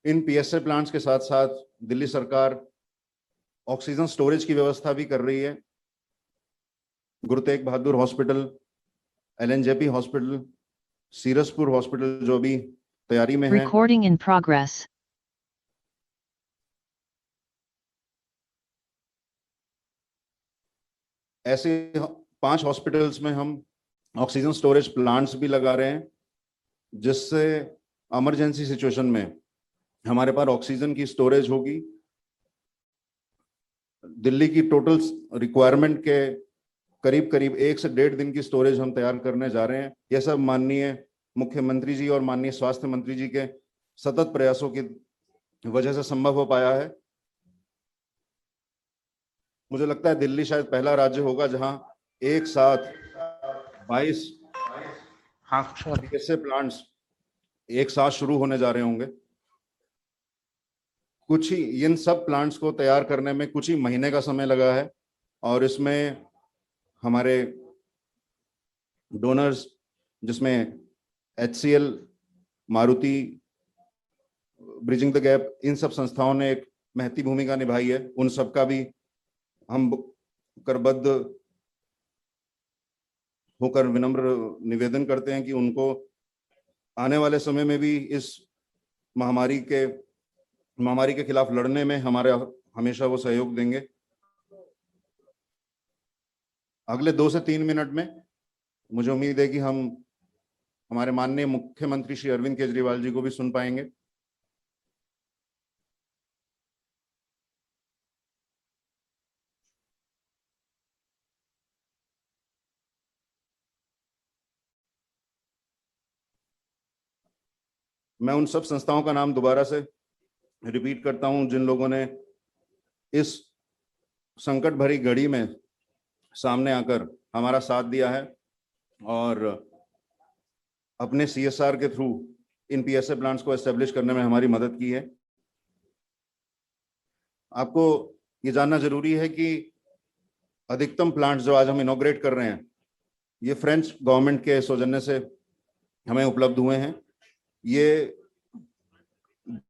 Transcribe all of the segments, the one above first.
इन PSA plants के साथ साथ दिल्ली सरकार ऑक्सीजन स्टोरेज की व्यवस्था भी कर रही है। Guru Tegh Bahadur hospital, LNJP hospital, Siraspur hospital जो भी तैयारी में है। Recording in progress. ऐसे 5 हॉस्पिटल्स में हम ऑक्सीजन स्टोरेज प्लांट्स भी लगा रहे हैं, जिससे इमरजेंसी सिचुएशन में हमारे पास ऑक्सीजन की स्टोरेज होगी। दिल्ली की टोटल रिक्वायरमेंट के करीब करीब 1 से 1.5 दिन की स्टोरेज हम तैयार करने जा रहे हैं। यह सब माननीय मुख्यमंत्री जी और माननीय स्वास्थ्य मंत्री जी के सतत प्रयासों की वजह से संभव हो पाया है। मुझे लगता है दिल्ली शायद पहला राज्य होगा जहां एक साथ 22 पीएसए प्लांट्स एक साथ शुरू होने जा रहे होंगे। कुछ ही इन सब प्लांट्स को तैयार करने में कुछ ही महीने का समय लगा है, और इसमें हमारे डोनर्स, जिसमें HCL, Maruti, bridging the gap, इन सब संस्थाओं ने एक महती भूमिका निभाई है। उन सबका भी हम करबद्ध होकर विनम्र निवेदन करते हैं कि उनको आने वाले समय में भी इस महामारी के खिलाफ लड़ने में हमारे हमेशा वो सहयोग देंगे। अगले 2 से 3 मिनट में मुझे उम्मीद है कि हम हमारे माननीय मुख्यमंत्री श्री अरविंद केजरीवाल जी को भी सुन पाएंगे। मैं उन सब संस्थाओं का नाम दोबारा से रिपीट करता हूं जिन लोगों ने इस संकट भरी घड़ी में सामने आकर हमारा साथ दिया है और अपने CSR के थ्रू इन पीएसए प्लांट्स को एस्टेब्लिश करने में हमारी मदद की है। आपको ये जानना जरूरी है कि अधिकतम प्लांट्स जो आज हम इनॉग्रेट कर रहे हैं, ये फ्रेंच गवर्नमेंट के सौजन्य से हमें उपलब्ध हुए हैं। ये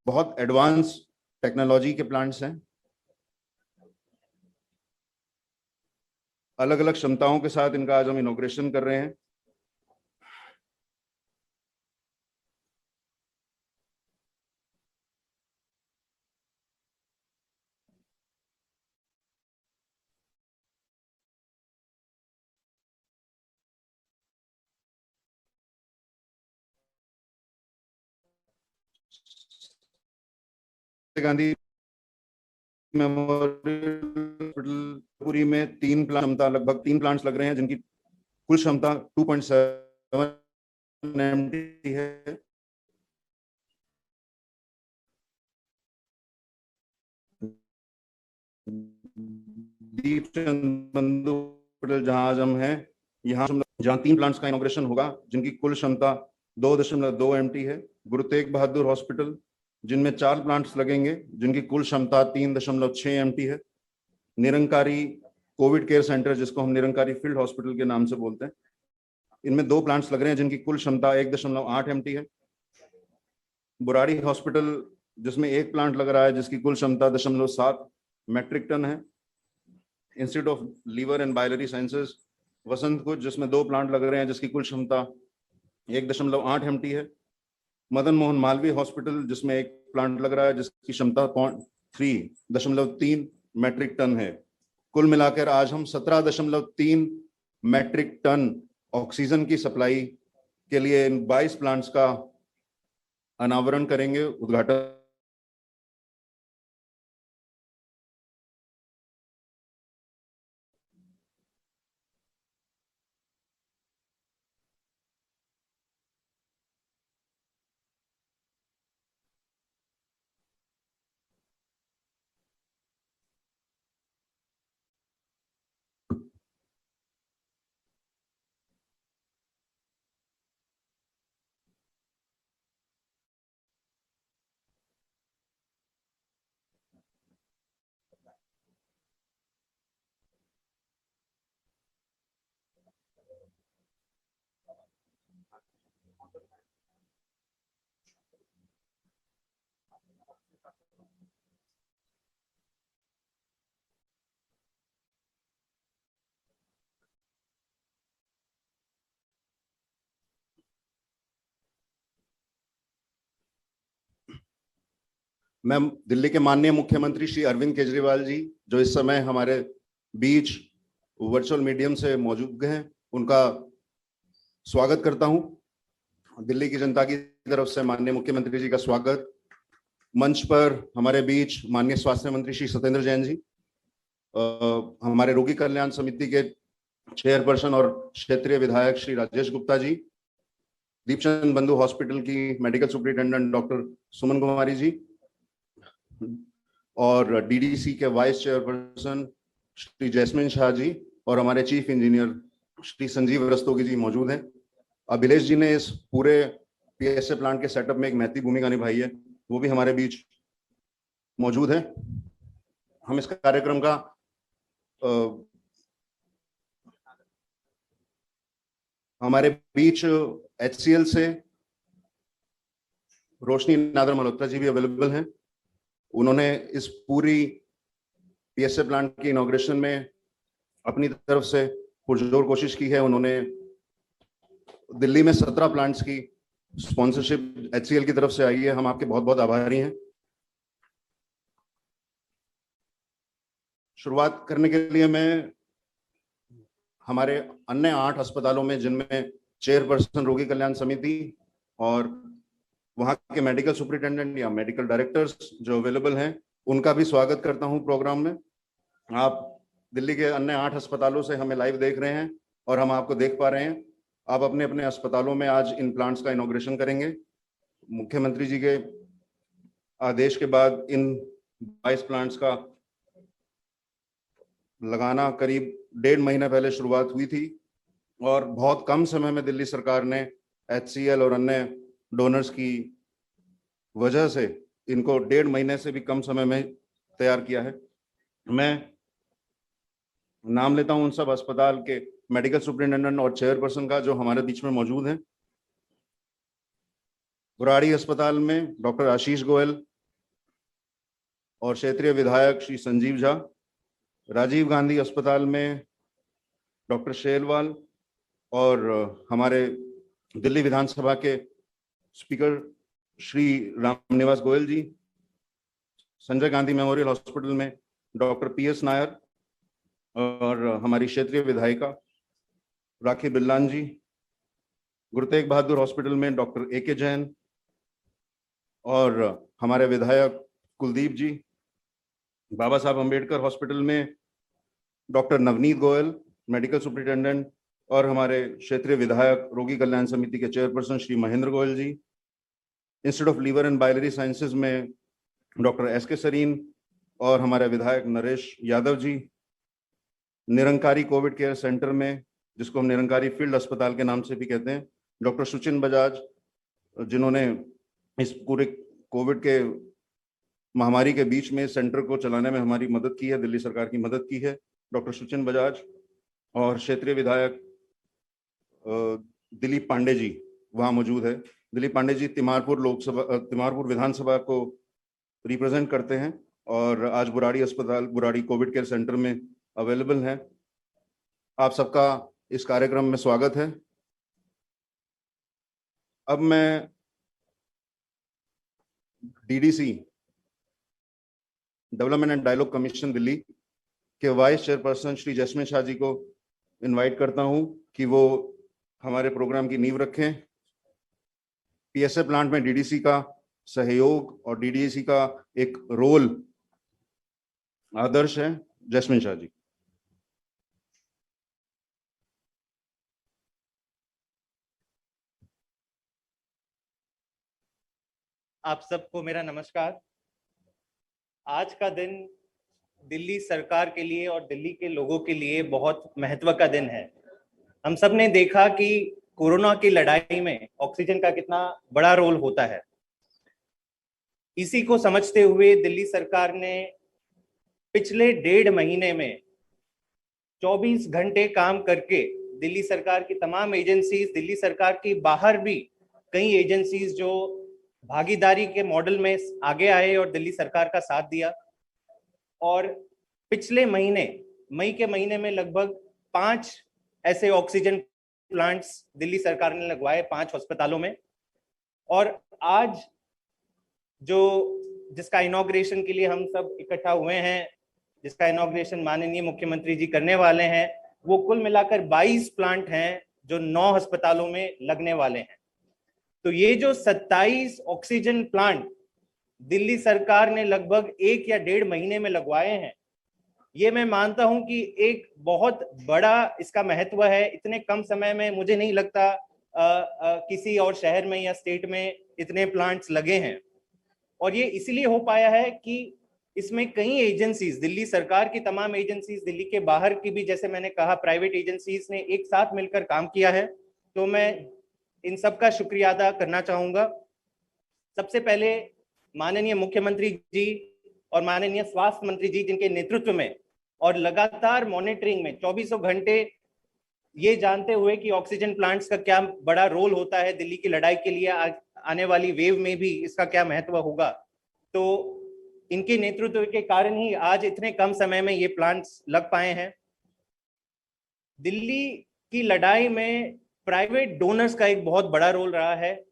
बहुत एडवांस टेक्नोलॉजी के प्लांट्स हैं, अलग अलग क्षमताओं के साथ इनका आज हम इनॉग्रेशन कर रहे हैं। गांधी मेमोरियल हॉस्पिटल पूरी में 3 प्लांट क्षमता, लगभग 3 प्लांट्स लग रहे हैं जिनकी कुल क्षमता 2.7 MT है। दीपचंद बंधु हॉस्पिटल जहां आज हम हैं, जहां 3 प्लांट्स का इनॉग्रेशन होगा जिनकी कुल क्षमता 2.2 MT है। गुरु तेग बहादुर हॉस्पिटल जिनमें 4 प्लांट्स लगेंगे जिनकी कुल क्षमता 3.6 MT है। निरंकारी कोविड केयर सेंटर, जिसको हम निरंकारी फील्ड हॉस्पिटल के नाम से बोलते हैं, इनमें 2 प्लांट्स लग रहे हैं जिनकी कुल क्षमता 1.8 MT है। बुराड़ी हॉस्पिटल जिसमें 1 प्लांट लग रहा है जिसकी कुल क्षमता 0.7 मेट्रिक टन है। Institute of liver and biliary sciences Vasant Kunj जिसमें 2 प्लांट लग रहे हैं जिसकी कुल क्षमता 1.8 MT है। मदन मोहन मालवीय हॉस्पिटल जिसमें 1 प्लांट लग रहा है जिसकी क्षमता 3.3 मेट्रिक टन है। कुल मिलाकर आज हम 17.3 मेट्रिक टन ऑक्सीजन की सप्लाई के लिए इन 22 प्लांट्स का अनावरण करेंगे, उद्घाटन। मैं दिल्ली के माननीय मुख्यमंत्री श्री अरविंद केजरीवाल जी, जो इस समय हमारे बीच वर्चुअल मीडियम से मौजूद हैं, उनका स्वागत करता हूं। दिल्ली की जनता की तरफ से माननीय मुख्यमंत्री जी का स्वागत। मंच पर हमारे बीच माननीय स्वास्थ्य मंत्री श्री सत्येंद्र जैन जी, हमारे रोगी कल्याण समिति के चेयरपर्सन और क्षेत्रीय विधायक श्री राजेश गुप्ता जी, दीपचंद बंधु हॉस्पिटल की medical superintendent doctor Suman Kumari ji, और डीडीसी के वाइस चेयरपर्सन श्री जैस्मिन शाह जी, और हमारे चीफ इंजीनियर श्री संजीव रस्तोगी जी मौजूद हैं। अभिलेष जी ने इस पूरे पीएसए प्लांट के सेटअप में एक महत्वपूर्ण भूमिका निभाई है, वो भी हमारे बीच मौजूद है। हम इस कार्यक्रम का हमारे बीच HCL से रोशनी नादर मल्होत्रा जी भी अवेलेबल हैं। उन्होंने इस पूरी पीएसए प्लांट की इनॉग्रेशन में अपनी तरफ से पुरजोर कोशिश की है। उन्होंने दिल्ली में 17 प्लांट्स की स्पॉन्सरशिप HCL की तरफ से आई है। हम आपके बहुत बहुत आभारी हैं। शुरुआत करने के लिए मैं हमारे अन्य 8 अस्पतालों में, जिनमें चेयरपर्सन रोगी कल्याण समिति और वहां के मेडिकल सुपरिटेंडेंट या मेडिकल डायरेक्टर्स जो अवेलेबल हैं, उनका भी स्वागत करता हूं प्रोग्राम में। आप दिल्ली के अन्य 8 अस्पतालों से हमें लाइव देख रहे हैं और हम आपको देख पा रहे हैं। आप अपने अपने अस्पतालों में आज इन प्लांट्स का इनॉग्रेशन करेंगे। मुख्यमंत्री जी के आदेश के बाद इन 22 प्लांट्स का लगाना करीब 1.5 महीने पहले शुरुआत हुई थी, और बहुत कम समय में दिल्ली सरकार ने HCL और अन्य डोनर्स की वजह से इनको 1.5 महीने से भी कम समय में तैयार किया है। मैं नाम लेता हूं उन सब अस्पताल के मेडिकल सुपरिटेंडेंट और चेयरपर्सन का जो हमारे बीच में मौजूद हैं। बुराड़ी अस्पताल में डॉक्टर आशीष गोयल और क्षेत्रीय विधायक श्री संजीव झा। राजीव गांधी अस्पताल में डॉक्टर शेलवाल और हमारे दिल्ली विधानसभा के speaker Shri Ramniwas Goyal ji. Sanjay Gandhi memorial hospital में डॉक्टर PS नायर और हमारी क्षेत्रीय विधायिका राखी बिल्लान जी। गुरु तेग बहादुर हॉस्पिटल में डॉक्टर AK जैन और हमारे विधायक कुलदीप जी। बाबा साहब अंबेडकर हॉस्पिटल में doctor Navneet Goyal medical superintendent और हमारे क्षेत्रीय विधायक रोगी कल्याण समिति के chairperson Shri Mahendra Goyal ji. Institute of liver and biliary sciences में डॉक्टर SK सरीन और हमारे विधायक Naresh Yadav ji. Nirankari Covid care centre में, जिसको हम निरंकारी फील्ड अस्पताल के नाम से भी कहते हैं, डॉक्टर सुचिन बजाज, जिन्होंने इस पूरे कोविड के महामारी के बीच में सेंटर को चलाने में हमारी मदद की है, दिल्ली सरकार की मदद की है, डॉक्टर सुचिन बजाज। और क्षेत्रीय विधायक दिलीप पांडे जी वहाँ मौजूद है। दिलीप पांडे जी तिमारपुर विधानसभा को रिप्रेजेंट करते हैं और आज बुराड़ी अस्पताल, बुराड़ी कोविड केयर सेंटर में अवेलेबल है। आप सबका इस कार्यक्रम में स्वागत है। अब मैं DDC development and dialogue commission Delhi के वाइस चेयरपर्सन श्री जैस्मिन शाह जी को इनवाइट करता हूं कि वो हमारे प्रोग्राम की नींव रखें। पीएसए प्लांट में DDC का सहयोग और DDC का एक रोल आदर्श है। जैस्मिन शाह जी। आप सबको मेरा नमस्कार। आज का दिन दिल्ली सरकार के लिए और दिल्ली के लोगों के लिए बहुत महत्व का दिन है। हम सब ने देखा कि कोरोना की लड़ाई में ऑक्सीजन का कितना बड़ा रोल होता है। इसी को समझते हुए दिल्ली सरकार ने पिछले 1.5 महीने में 24 घंटे काम करके दिल्ली सरकार की तमाम एजेंसीज, दिल्ली सरकार की बाहर भी कई एजेंसीज जो भागीदारी के मॉडल में आगे आए और दिल्ली सरकार का साथ दिया। और पिछले महीने, मई के महीने में लगभग 5 ऐसे ऑक्सीजन प्लांट्स दिल्ली सरकार ने लगवाए 5 अस्पतालों में। और आज जो जिसका इनॉग्रेशन के लिए हम सब इकट्ठा हुए हैं, जिसका इनॉग्रेशन माननीय मुख्यमंत्री जी करने वाले हैं, वो कुल मिलाकर 22 प्लांट हैं जो 9 अस्पतालों में लगने वाले हैं। तो ये जो 27 ऑक्सीजन प्लांट दिल्ली सरकार ने लगभग 1 या 1.5 महीने में लगवाए हैं, ये मैं मानता हूं कि एक बहुत बड़ा इसका महत्व है। इतने कम समय में मुझे नहीं लगता किसी और शहर में या स्टेट में इतने प्लांट्स लगे हैं। और ये इसलिए हो पाया है कि इसमें कई एजेंसीज, दिल्ली सरकार की तमाम एजेंसीज, दिल्ली के बाहर की भी, जैसे मैंने कहा, प्राइवेट एजेंसीज ने एक साथ मिलकर काम किया है। तो मैं इन सब का शुक्रिया अदा करना चाहूंगा। सबसे पहले माननीय मुख्यमंत्री जी और माननीय स्वास्थ्य मंत्री जी, जिनके नेतृत्व में और लगातार मॉनिटरिंग में 24 घंटे, ये जानते हुए कि ऑक्सीजन प्लांट्स का क्या बड़ा रोल होता है दिल्ली की लड़ाई के लिए, आने वाली वेव में भी इसका क्या महत्व होगा, तो इनके नेतृत्व के कारण ही आज इतने कम समय में ये प्लांट्स लग पाए हैं। दिल्ली की लड़ाई में प्राइवेट डोनर्स का एक बहुत बड़ा रोल रहा है,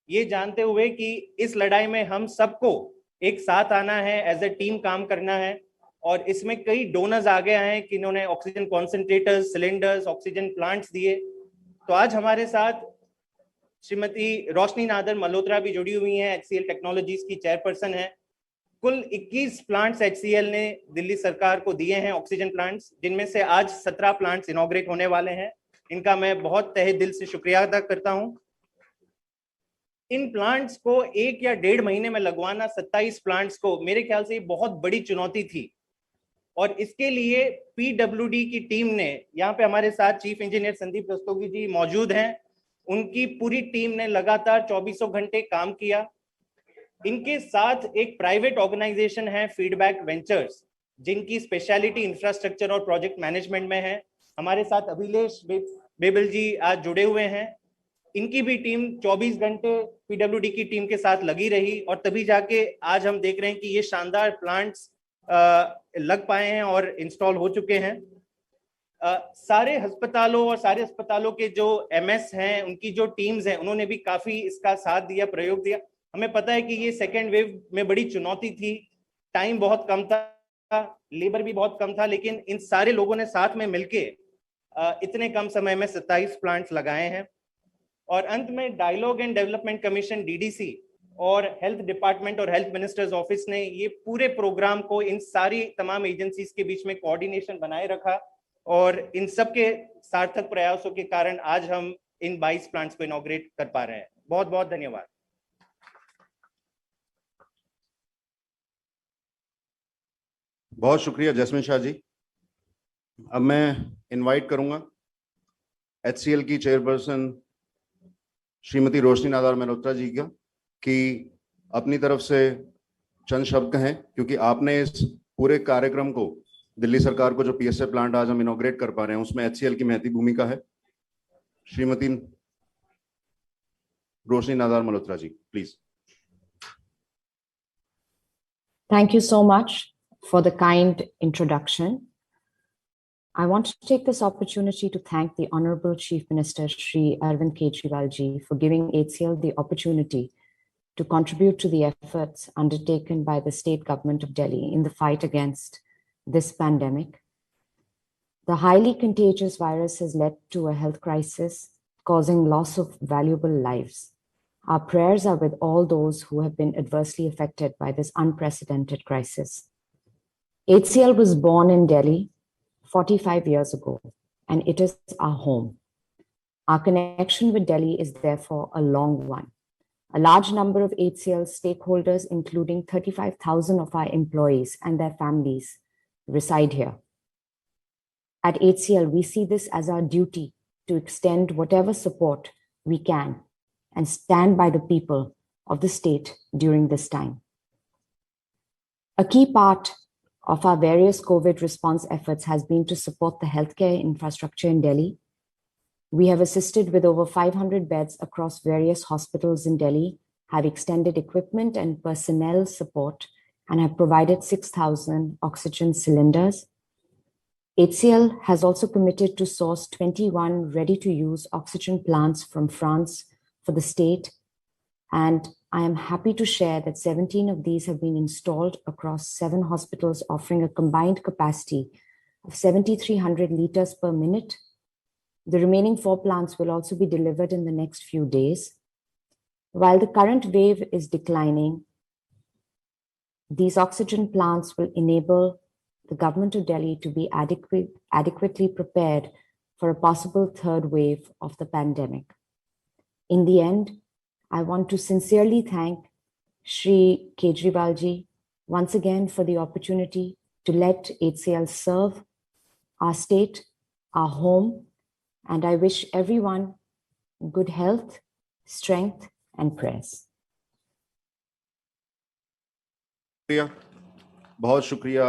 ये जानते हुए कि इस लड़ाई में हम सबको एक साथ आना है, एज ए टीम काम करना है। और इसमें कई डोनर्स आ गए हैं कि इन्होंने oxygen concentrators, cylinders, oxygen plants दिए। तो आज हमारे साथ श्रीमती रोशनी नादर मल्होत्रा भी जुड़ी हुई हैं, HCL टेक्नोलॉजीज की चेयरपर्सन है। कुल 21 प्लांट्स HCL ने दिल्ली सरकार को दिए हैं, ऑक्सीजन प्लांट्स, जिनमें से आज 17 प्लांट्स इनॉग्रेट होने वाले हैं। इनका मैं बहुत तहे दिल से शुक्रिया अदा करता हूं। इन प्लांट्स को 1 या 1.5 महीने में लगवाना, 27 प्लांट्स को, मेरे ख्याल से बहुत बड़ी चुनौती थी। और इसके लिए PWD की टीम ने, यहाँ पे हमारे साथ चीफ इंजीनियर संदीप रस्तोगी जी मौजूद हैं, उनकी पूरी टीम ने लगातार 24 घंटे काम किया। इनके साथ एक प्राइवेट ऑर्गेनाइजेशन है, फीडबैक वेंचर्स, जिनकी स्पेशलिटी इंफ्रास्ट्रक्चर और प्रोजेक्ट मैनेजमेंट में है। हमारे साथ अभिलेश बेबल जी आज जुड़े हुए हैं। इनकी भी टीम 24 घंटे PWD की टीम के साथ लगी रही, और तभी जाके आज हम देख रहे हैं कि ये शानदार प्लांट्स लग पाए हैं और इंस्टॉल हो चुके हैं। सारे अस्पतालों और सारे अस्पतालों के जो MS हैं, उनकी जो टीम्स हैं, उन्होंने भी काफी इसका साथ दिया, प्रयोग दिया। हमें पता है कि ये सेकेंड वेव में बड़ी चुनौती थी, टाइम बहुत कम था, लेबर भी बहुत कम था, लेकिन इन सारे लोगों ने साथ में मिलके इतने कम समय में 27 प्लांट्स लगाए हैं। और अंत में dialogue and development commission DDC और हेल्थ डिपार्टमेंट और हेल्थ मिनिस्टर्स ऑफिस ने ये पूरे प्रोग्राम को इन सारी तमाम एजेंसीज के बीच में कोऑर्डिनेशन बनाए रखा, और इन सब के सार्थक प्रयासों के कारण आज हम इन 22 प्लांट्स को इनॉग्रेट कर पा रहे हैं। बहुत बहुत धन्यवाद। बहुत शुक्रिया जैस्मिन शाह जी। अब मैं इनवाइट करूंगा HCL की चेयरपर्सन श्रीमती रोशनी नादर मल्होत्रा जी का कि अपनी तरफ से चंद शब्द कहें, क्योंकि आपने इस पूरे कार्यक्रम को, दिल्ली सरकार को जो PSA प्लांट आज हम इनॉग्रेट कर पा रहे हैं, उसमें HCL की महती भूमिका है। श्रीमती रोशनी Nadar Malhotra ji, please. Thank you so much for the kind introduction. I want to take this opportunity to thank the Honorable Chief Minister Shri Arvind Kejriwal ji for giving HCL the opportunity to contribute to the efforts undertaken by the state government of Delhi in the fight against this pandemic. The highly contagious virus has led to a health crisis, causing loss of valuable lives. Our prayers are with all those who have been adversely affected by this unprecedented crisis. HCL was born in Delhi 45 years ago, and it is our home. Our connection with Delhi is therefore a long one. A large number of HCL stakeholders, including 35,000 of our employees and their families, reside here. At HCL, we see this as our duty to extend whatever support we can and stand by the people of the state during this time. A key part of our various COVID response efforts has been to support the healthcare infrastructure in Delhi. We have assisted with over 500 beds across various hospitals in Delhi, have extended equipment and personnel support, and have provided 6,000 oxygen cylinders. HCL has also committed to source 21 ready-to-use oxygen plants from France for the state, and I am happy to share that 17 of these have been installed across 7 hospitals, offering a combined capacity of 7,300 liters per minute. The remaining 4 plants will also be delivered in the next few days. While the current wave is declining, these oxygen plants will enable the government of Delhi to be adequately prepared for a possible third wave of the pandemic. In the end, I want to sincerely thank Shri Kejriwal ji once again for the opportunity to let HCL serve our state, our home, and I wish everyone good health, strength, and prayers. बहुत शुक्रिया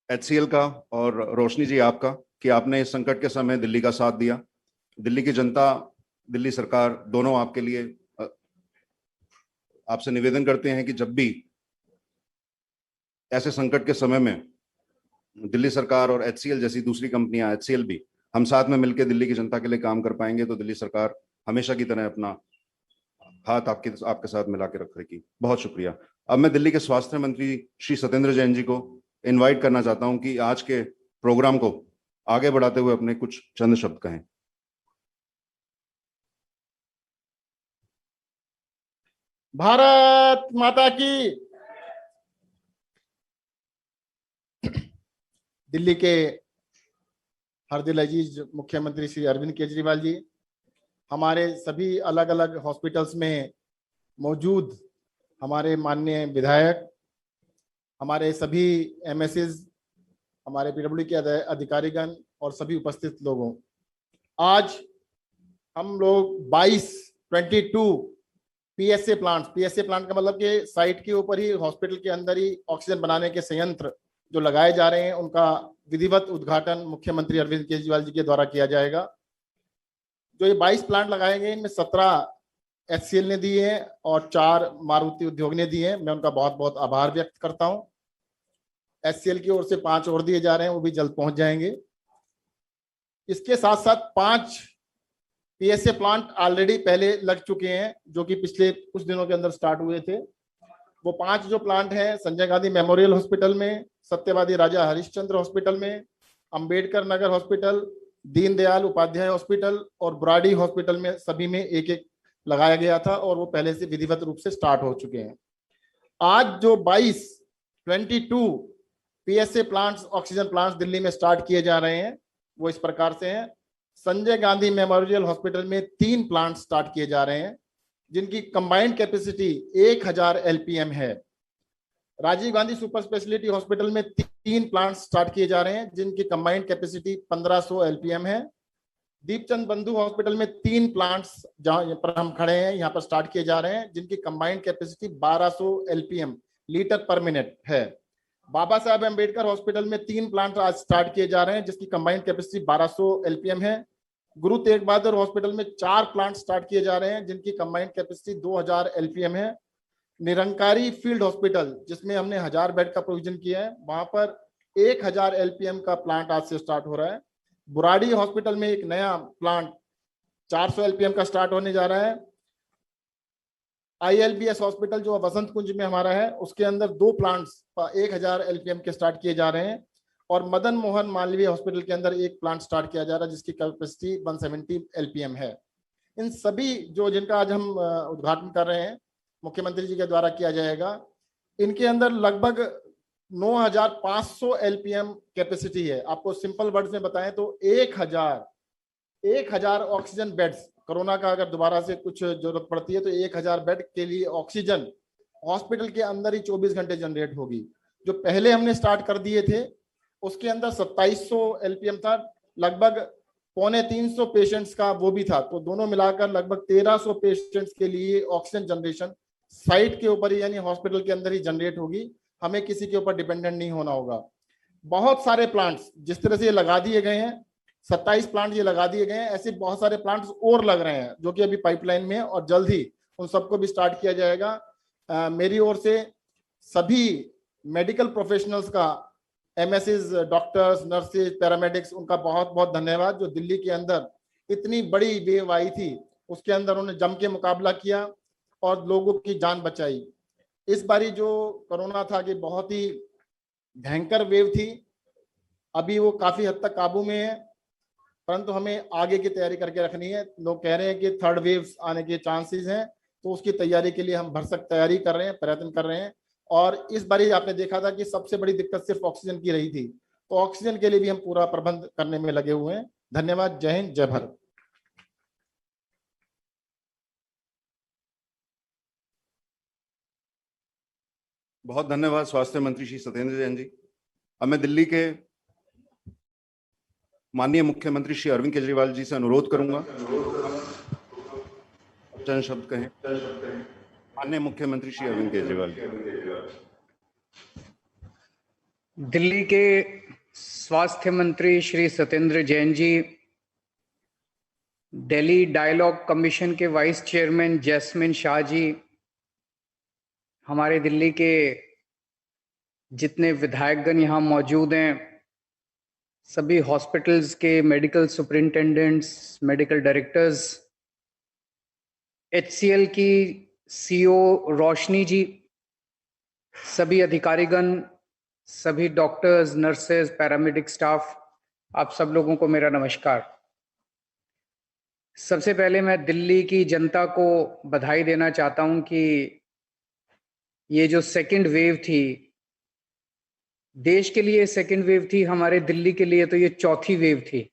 HCL का और रोशनी जी आपका कि आपने इस संकट के समय दिल्ली का साथ दिया। दिल्ली की जनता, दिल्ली सरकार दोनों आपके लिए आपसे निवेदन करते हैं कि जब भी ऐसे संकट के समय में दिल्ली सरकार और HCL जैसी दूसरी कंपनियां, HCL भी, हम साथ में मिलकर दिल्ली की जनता के लिए काम कर पाएंगे तो दिल्ली सरकार हमेशा की तरह अपना हाथ आपके साथ मिला के रखेगी। बहुत शुक्रिया। अब मैं दिल्ली के स्वास्थ्य मंत्री श्री सत्येंद्र जैन जी को इनवाइट करना चाहता हूं कि आज के प्रोग्राम को आगे बढ़ाते हुए अपने कुछ चंद शब्द कहें। भारत माता की। दिल्ली के हर दिल अजीज मुख्यमंत्री श्री अरविंद केजरीवाल जी, हमारे सभी अलग अलग हॉस्पिटल्स में मौजूद हमारे माननीय विधायक, हमारे सभी एमएसएस, हमारे पीडब्ल्यू के अधिकारीगण और सभी उपस्थित लोगों, आज हम लोग 22 पीएसए प्लांट का मतलब कि साइट के ऊपर ही, हॉस्पिटल के अंदर ही ऑक्सीजन बनाने के संयंत्र जो लगाए जा रहे हैं, उनका विधिवत उद्घाटन मुख्यमंत्री अरविंद केजरीवाल जी के द्वारा किया जाएगा। जो ये 22 प्लांट लगाए गए, इनमें 17 HCL ने दिए हैं और 4 मारुति उद्योग ने दिए हैं। मैं उनका बहुत बहुत आभार व्यक्त करता हूं। HCL की ओर से 5 और दिए जा रहे हैं, वो भी जल्द पहुंच जाएंगे। इसके साथ साथ 5 पीएसए प्लांट ऑलरेडी पहले लग चुके हैं, जो कि पिछले कुछ दिनों के अंदर स्टार्ट हुए थे। वो 5 जो प्लांट हैं, संजय गांधी मेमोरियल हॉस्पिटल में, सत्यवादी राजा हरिश्चंद्र हॉस्पिटल में, अंबेडकर नगर हॉस्पिटल, दीनदयाल उपाध्याय हॉस्पिटल और बुराड़ी हॉस्पिटल में, सभी में एक एक लगाया गया था और वो पहले से विधिवत रूप से स्टार्ट हो चुके हैं। आज जो 22 PSA plants, oxygen plants Delhi में स्टार्ट किए जा रहे हैं, वो इस प्रकार से हैं। संजय गांधी मेमोरियल हॉस्पिटल में 3 प्लांट स्टार्ट किए जा रहे हैं, जिनकी कंबाइंड कैपेसिटी 1000 LPM है। Rajiv Gandhi super speciality hospital में 3 प्लांट स्टार्ट किए जा रहे हैं, जिनकी कंबाइंड कैपेसिटी 1500 LPM है। दीपचंद बंधु हॉस्पिटल में 3 प्लांट्स जहां पर हम खड़े हैं, यहाँ पर स्टार्ट किए जा रहे हैं, जिनकी कंबाइंड कैपेसिटी 1200 LPM लीटर पर मिनट है। बाबा साहेब अम्बेडकर हॉस्पिटल में 3 प्लांट आज स्टार्ट किए जा रहे हैं, जिसकी कंबाइंड कैपेसिटी 1200 LPM है। गुरु तेग बहादुर हॉस्पिटल में 4 प्लांट स्टार्ट किए जा रहे हैं, जिनकी कंबाइंड कैपेसिटी 2000 LPM है। निरंकारी फील्ड हॉस्पिटल, जिसमें हमने 1000 बेड का प्रोविजन किया है, वहां पर 1000 LPM का प्लांट आज से स्टार्ट हो रहा है। बुराड़ी हॉस्पिटल में एक नया प्लांट 400 LPM का स्टार्ट होने जा रहा है। ILBS हॉस्पिटल जो वसंत कुंज में हमारा है, उसके अंदर 2 प्लांट्स 1000 LPM के स्टार्ट किए जा रहे हैं। और मदन मोहन मालवीय हॉस्पिटल के अंदर एक प्लांट स्टार्ट किया जा रहा है, जिसकी कैपेसिटी 170 LPM है। इन सभी जो जिनका आज हम उद्घाटन कर रहे हैं, मुख्यमंत्री जी के द्वारा किया जाएगा, इनके अंदर लगभग 9500 LPM कैपेसिटी है। आपको सिंपल वर्ड्स में बताएं तो 1000 ऑक्सीजन बेड्स, कोरोना का अगर दोबारा से कुछ जरूरत पड़ती है तो 1000 बेड के लिए ऑक्सीजन हॉस्पिटल के अंदर ही 24 घंटे जनरेट होगी। जो पहले हमने स्टार्ट कर दिए थे, उसके अंदर 2700 LPM था, लगभग 250 पेशेंट्स का वो भी था, तो दोनों मिलाकर लगभग 1300 पेशेंट्स के लिए ऑक्सीजन जनरेशन साइट के ऊपर ही, यानी हॉस्पिटल के अंदर ही जनरेट होगी। हमें किसी के ऊपर डिपेंडेंट नहीं होना होगा। बहुत सारे प्लांट्स जिस तरह से ये लगा दिए गए हैं, 27 प्लांट ये लगा दिए गए हैं, ऐसे बहुत सारे प्लांट्स और लग रहे हैं जो कि अभी पाइपलाइन में है और जल्द ही उन सबको भी स्टार्ट किया जाएगा। मेरी ओर से सभी मेडिकल प्रोफेशनल्स का, एमएसएस, डॉक्टर्स, नर्सेज, पैरामेडिक्स, उनका बहुत बहुत धन्यवाद। जो दिल्ली के अंदर इतनी बड़ी वेव आई थी, उसके अंदर उन्होंने जम के मुकाबला किया। और लोगों की जान बचाई। इस बारी जो कोरोना था कि बहुत ही भयंकर वेव थी, अभी वो काफी हद तक काबू में है, परंतु हमें आगे की तैयारी करके रखनी है। लोग कह रहे हैं कि थर्ड वेव आने के चांसेस हैं, तो उसकी तैयारी के लिए हम भरसक तैयारी कर रहे हैं, प्रयत्न कर रहे हैं। और इस बारी आपने देखा था कि सबसे बड़ी दिक्कत सिर्फ ऑक्सीजन की रही थी, तो ऑक्सीजन के लिए भी हम पूरा प्रबंध करने में लगे हुए हैं। धन्यवाद। जय हिंद, जय भारत। बहुत धन्यवाद स्वास्थ्य मंत्री श्री सत्येंद्र जैन जी। अब मैं दिल्ली के माननीय मुख्यमंत्री श्री अरविंद केजरीवाल जी से अनुरोध करूंगा, चंद शब्द कहें। माननीय मुख्यमंत्री श्री अरविंद केजरीवाल जी। दिल्ली के स्वास्थ्य मंत्री श्री सत्येंद्र जैन जी, दिल्ली डायलॉग कमीशन के वाइस चेयरमैन जैस्मिन शाह जी, हमारे दिल्ली के जितने विधायकगण यहाँ मौजूद हैं, सभी हॉस्पिटल्स के medical superintendents, medical directors, HCL की CEO रोशनी जी, सभी अधिकारीगण, सभी डॉक्टर्स, नर्सेज, पैरामेडिक स्टाफ, आप सब लोगों को मेरा नमस्कार। सबसे पहले मैं दिल्ली की जनता को बधाई देना चाहता हूं कि ये जो सेकंड वेव थी, देश के लिए सेकंड वेव थी, हमारे दिल्ली के लिए तो ये चौथी वेव थी।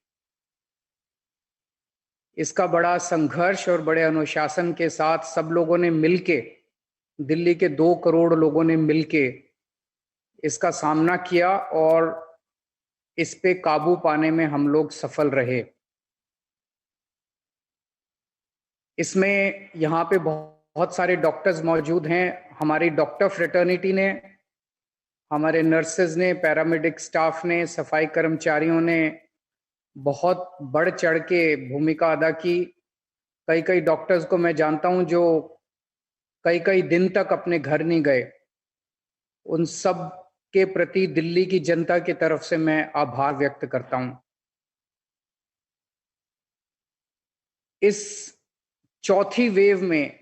इसका बड़ा संघर्ष और बड़े अनुशासन के साथ सब लोगों ने मिलके, दिल्ली के 2 करोड़ लोगों ने मिलके इसका सामना किया और इस पे काबू पाने में हम लोग सफल रहे। इसमें यहाँ पे बहुत सारे डॉक्टर्स मौजूद हैं। हमारी डॉक्टर फ्रेटर्निटी ने, हमारे नर्सेज ने, पैरामेडिक स्टाफ ने, सफाई कर्मचारियों ने बहुत बढ़ चढ़ के भूमिका अदा की। कई डॉक्टर्स को मैं जानता हूं जो कई दिन तक अपने घर नहीं गए। उन सब के प्रति दिल्ली की जनता की तरफ से मैं आभार व्यक्त करता हूं। इस चौथी वेव में,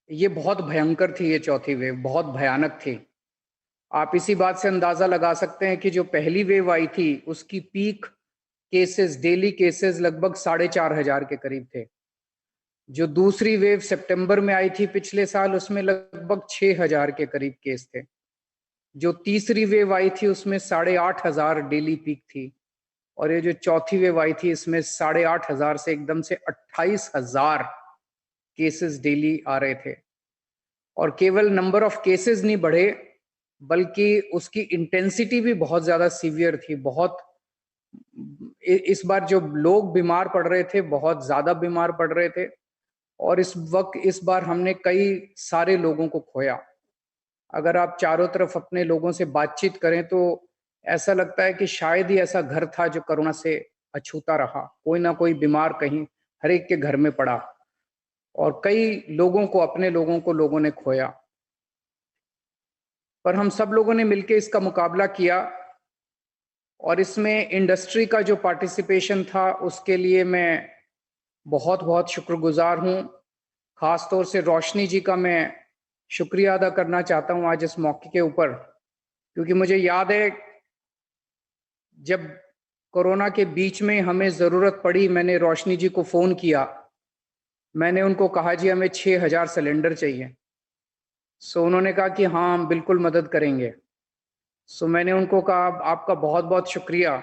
ये बहुत भयंकर थी, ये चौथी वेव बहुत भयानक थी। आप इसी बात से अंदाजा लगा सकते हैं कि जो पहली वेव आई थी उसकी पीक केसेस, डेली केसेस लगभग 4,500 के करीब थे। जो दूसरी वेव सितंबर में आई थी पिछले साल, उसमें लगभग 6,000 के करीब केस थे। जो तीसरी वेव आई थी उसमें 8,500 डेली पीक थी, और ये जो चौथी वेव आई थी इसमें 8,500 से एकदम से 28,000 केसेस डेली आ रहे थे। और केवल नंबर ऑफ केसेस नहीं बढ़े, बल्कि उसकी इंटेंसिटी भी बहुत ज्यादा सीवियर थी। बहुत इस बार जो लोग बीमार पड़ रहे थे, बहुत ज्यादा बीमार पड़ रहे थे, और इस बार हमने कई सारे लोगों को खोया। अगर आप चारों तरफ अपने लोगों से बातचीत करें तो ऐसा लगता है कि शायद ही ऐसा घर था जो कोरोना से अछूता रहा। कोई ना कोई बीमार कहीं हर एक के घर में पड़ा, और कई लोगों को, अपने लोगों को लोगों ने खोया। पर हम सब लोगों ने मिलकर इसका मुकाबला किया, और इसमें इंडस्ट्री का जो पार्टिसिपेशन था उसके लिए मैं बहुत बहुत शुक्रगुजार हूं। खास तौर से रोशनी जी का मैं शुक्रिया अदा करना चाहता हूं आज इस मौके के ऊपर, क्योंकि मुझे याद है जब कोरोना के बीच में हमें जरूरत पड़ी, मैंने रोशनी जी को फोन किया। मैंने उनको कहा जी हमें 6,000 सिलेंडर चाहिए। सो उन्होंने कहा कि हाँ हम बिल्कुल मदद करेंगे। सो मैंने उनको कहा आपका बहुत बहुत शुक्रिया।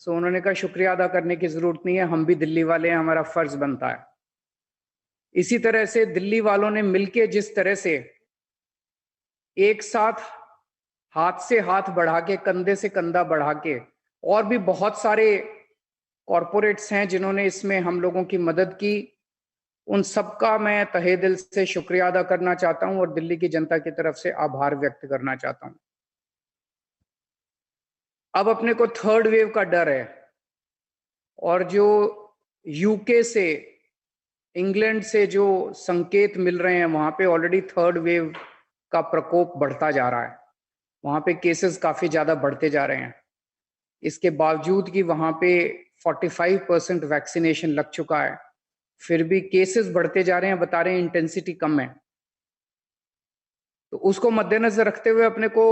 सो उन्होंने कहा शुक्रिया अदा करने की जरूरत नहीं है, हम भी दिल्ली वाले हैं, हमारा फर्ज बनता है। इसी तरह से दिल्ली वालों ने मिलके जिस तरह से एक साथ हाथ से हाथ बढ़ा के, कंधे से कंधा बढ़ा के, और भी बहुत सारे कॉरपोरेट्स हैं जिन्होंने इसमें हम लोगों की मदद की, उन सबका मैं तहे दिल से शुक्रिया अदा करना चाहता हूं और दिल्ली की जनता की तरफ से आभार व्यक्त करना चाहता हूं। अब अपने को थर्ड वेव का डर है, और जो यूके से, इंग्लैंड से जो संकेत मिल रहे हैं, वहां पे ऑलरेडी थर्ड वेव का प्रकोप बढ़ता जा रहा है। वहां पे केसेस काफी ज्यादा बढ़ते जा रहे हैं। इसके बावजूद कि वहां पे 45% वैक्सीनेशन लग चुका है, फिर भी केसेस बढ़ते जा रहे हैं। बता रहे हैं इंटेंसिटी कम है। तो उसको मद्देनजर रखते हुए अपने को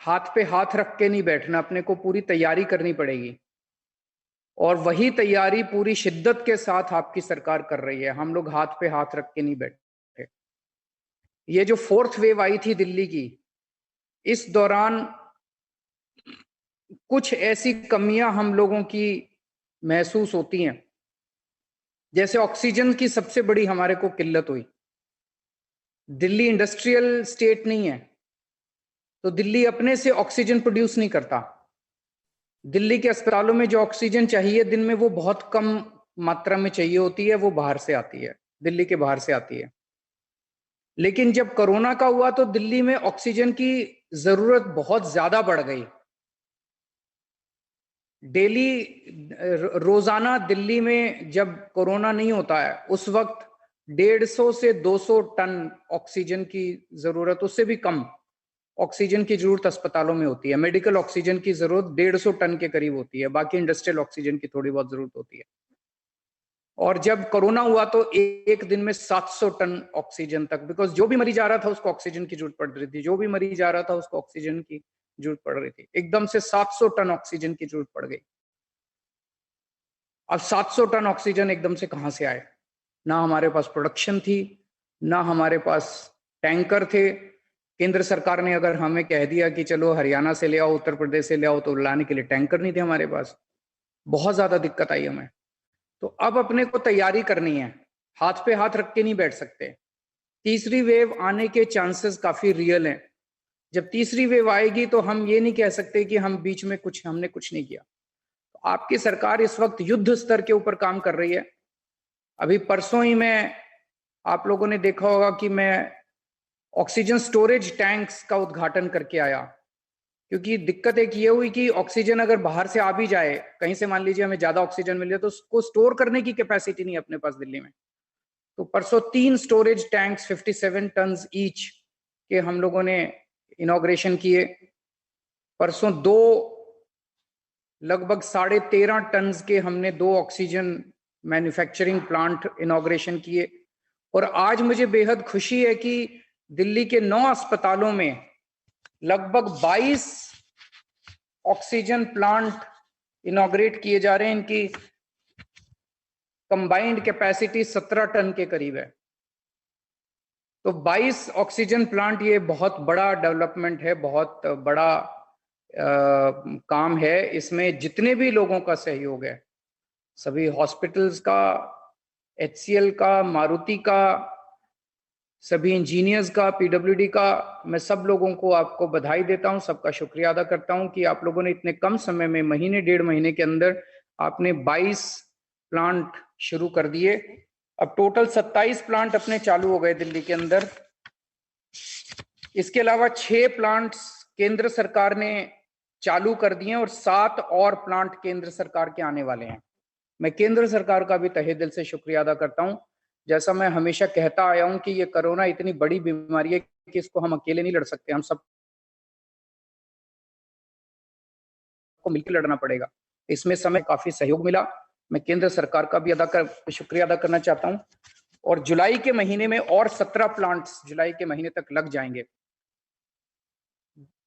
हाथ पे हाथ रख के नहीं बैठना, अपने को पूरी तैयारी करनी पड़ेगी। और वही तैयारी पूरी शिद्दत के साथ आपकी सरकार कर रही है। हम लोग हाथ पे हाथ रख के नहीं बैठे। ये जो 4th वेव आई थी दिल्ली की, इस दौरान कुछ ऐसी कमियां हम लोगों की महसूस होती हैं, जैसे ऑक्सीजन की सबसे बड़ी हमारे को किल्लत हुई। दिल्ली इंडस्ट्रियल स्टेट नहीं है, तो दिल्ली अपने से ऑक्सीजन प्रोड्यूस नहीं करता। दिल्ली के अस्पतालों में जो ऑक्सीजन चाहिए दिन में, वो बहुत कम मात्रा में चाहिए होती है, वो बाहर से आती है, दिल्ली के बाहर से आती है। लेकिन जब कोरोना का हुआ तो दिल्ली में ऑक्सीजन की जरूरत बहुत ज्यादा बढ़ गई। डेली रोजाना दिल्ली में जब कोरोना नहीं होता है उस वक्त 150 से 200 टन ऑक्सीजन की जरूरत, उससे भी कम ऑक्सीजन की जरूरत अस्पतालों में होती है। मेडिकल ऑक्सीजन की जरूरत 150 टन के करीब होती है, बाकी इंडस्ट्रियल ऑक्सीजन की थोड़ी बहुत जरूरत होती है। और जब कोरोना हुआ तो एक दिन में 700 टन ऑक्सीजन तक, बिकॉज जो भी मरीज आ रहा था उसको ऑक्सीजन की जरूरत पड़ रही थी, जो भी मरीज आ रहा था उसको ऑक्सीजन की जरूरत पड़ रही थी। एकदम से 700 टन ऑक्सीजन की जरूरत पड़ गई। अब 700 टन ऑक्सीजन एकदम से कहां से आए? ना हमारे पास प्रोडक्शन थी, ना हमारे पास टैंकर थे। केंद्र सरकार ने अगर हमें कह दिया कि चलो हरियाणा से ले आओ, उत्तर प्रदेश से ले आओ, तो लाने के लिए टैंकर नहीं थे हमारे पास। बहुत ज्यादा दिक्कत आई हमें। तो अब अपने को तैयारी करनी है, हाथ पे हाथ रख के नहीं बैठ सकते। तीसरी वेव आने के चांसेस काफी रियल हैं। जब तीसरी वेव आएगी तो हम ये नहीं कह सकते कि हम बीच में हमने कुछ नहीं किया। तो आपकी सरकार इस वक्त युद्ध स्तर के ऊपर काम कर रही है। अभी परसों ही आप लोगों ने देखा होगा कि मैं ऑक्सीजन स्टोरेज टैंक्स का उद्घाटन करके आया, क्योंकि दिक्कत एक ये हुई कि ऑक्सीजन अगर बाहर से आ भी जाए, कहीं से मान लीजिए हमें ज्यादा ऑक्सीजन मिल जाए, तो उसको स्टोर करने की कैपेसिटी नहीं है अपने पास दिल्ली में। तो परसों 3 स्टोरेज टैंक्स 57 टन ईच के हम लोगों ने इनॉग्रेशन किए। परसों 2 लगभग 13.5 टन के हमने 2 ऑक्सीजन मैन्युफैक्चरिंग प्लांट इनॉग्रेशन किए। और आज मुझे बेहद खुशी है कि दिल्ली के 9 अस्पतालों में लगभग 22 ऑक्सीजन प्लांट इनॉग्रेट किए जा रहे हैं। इनकी कंबाइंड कैपेसिटी 17 टन के करीब है। तो 22 ऑक्सीजन प्लांट, ये बहुत बड़ा डेवलपमेंट है, बहुत बड़ा काम है। इसमें जितने भी लोगों का सहयोग है, सभी हॉस्पिटल्स का, HCL का, मारुति का, सभी इंजीनियर्स का, PWD का, मैं सब लोगों को आपको बधाई देता हूं, सबका शुक्रिया अदा करता हूं कि आप लोगों ने इतने कम समय में, महीने 1.5 महीने के अंदर आपने 22 प्लांट शुरू कर दिए। अब टोटल 27 प्लांट अपने चालू हो गए दिल्ली के अंदर। इसके अलावा 6 प्लांट्स केंद्र सरकार ने चालू कर दिए और 7 और प्लांट केंद्र सरकार के आने वाले हैं। मैं केंद्र सरकार का भी तहे दिल से शुक्रिया अदा करता हूं। जैसा मैं हमेशा कहता आया हूं कि ये कोरोना इतनी बड़ी बीमारी है कि इसको हम अकेले नहीं लड़ सकते, हम सब को मिलकर लड़ना पड़ेगा। इसमें समय काफी सहयोग मिला, मैं केंद्र सरकार का भी शुक्रिया अदा करना चाहता हूं। और जुलाई के महीने में और 17 प्लांट्स जुलाई के महीने तक लग जाएंगे।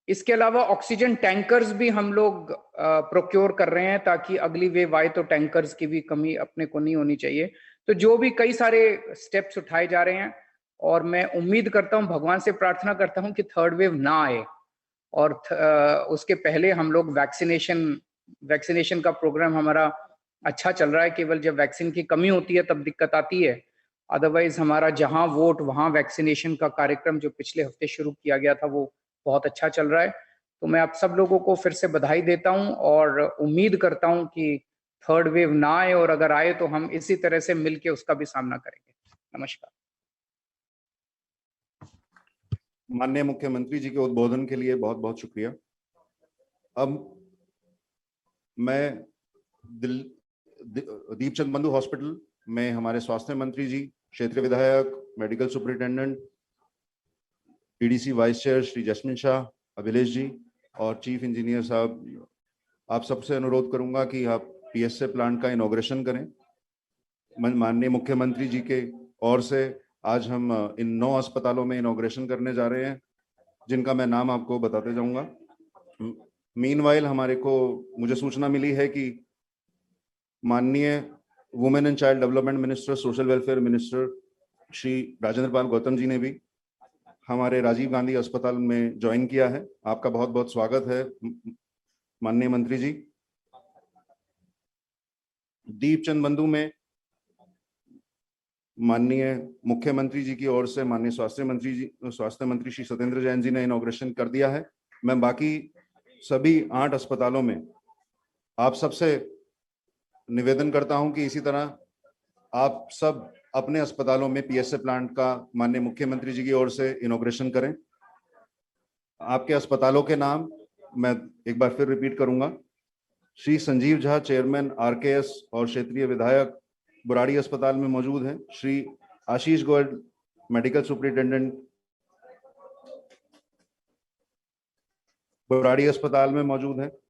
इसके अलावा ऑक्सीजन टैंकर्स भी हम लोग प्रोक्योर कर रहे हैं, ताकि अगली वेव आए तो टैंकर्स की भी कमी अपने को नहीं होनी चाहिए। तो जो भी कई सारे स्टेप्स उठाए जा रहे हैं, और मैं उम्मीद करता हूं, भगवान से प्रार्थना करता हूं कि 3rd वेव ना आए, और उसके पहले हम लोग वैक्सीनेशन का प्रोग्राम हमारा अच्छा चल रहा है। केवल जब वैक्सीन की कमी होती है तब दिक्कत आती है, अदरवाइज हमारा जहां वोट वहां वैक्सीनेशन का कार्यक्रम जो पिछले हफ्ते शुरू किया गया था वो बहुत अच्छा चल रहा है। तो मैं आप सब लोगों को फिर से बधाई देता हूं और उम्मीद करता हूं कि 3rd वेव ना आए, और अगर आए तो हम इसी तरह से मिलके उसका भी सामना करेंगे। नमस्कार। माननीय मुख्यमंत्री जी के उद्बोधन के लिए बहुत बहुत शुक्रिया। अब मैं दीपचंद बंधु हॉस्पिटल में हमारे स्वास्थ्य मंत्री जी, क्षेत्रीय विधायक, medical superintendent, PDC vice chair Shri Jasmine Shah, Abhilesh ji और चीफ इंजीनियर साहब, आप सबसे अनुरोध करूंगा कि आप PSA प्लांट का इनॉग्रेशन करें। माननीय मुख्यमंत्री जी के ओर से आज हम इन 9 अस्पतालों में इनॉग्रेशन करने जा रहे हैं, जिनका मैं नाम आपको बताते जाऊंगा। मीनवाइल मुझे सूचना मिली है कि माननीय women and child development minister, social welfare minister Shri Rajendra Pal Gautam ji ने भी हमारे राजीव गांधी अस्पताल में ज्वाइन किया है। आपका बहुत बहुत स्वागत है माननीय मंत्री जी। दीपचंद बंधु में माननीय मुख्यमंत्री जी की ओर से माननीय स्वास्थ्य मंत्री श्री सत्येंद्र जैन जी ने इनॉग्रेशन कर दिया है। मैं बाकी सभी 8 अस्पतालों में आप सबसे निवेदन करता हूं कि इसी तरह आप सब अपने अस्पतालों में पीएसए प्लांट का माननीय मुख्यमंत्री जी की ओर से इनॉग्रेशन करें। आपके अस्पतालों के नाम मैं एक बार फिर रिपीट करूंगा। श्री संजीव झा, चेयरमैन आरकेएस और क्षेत्रीय विधायक, बुराड़ी अस्पताल में मौजूद हैं। श्री आशीष गोयल, मेडिकल सुपरिटेंडेंट, बुराड़ी अस्पताल में मौजूद हैं।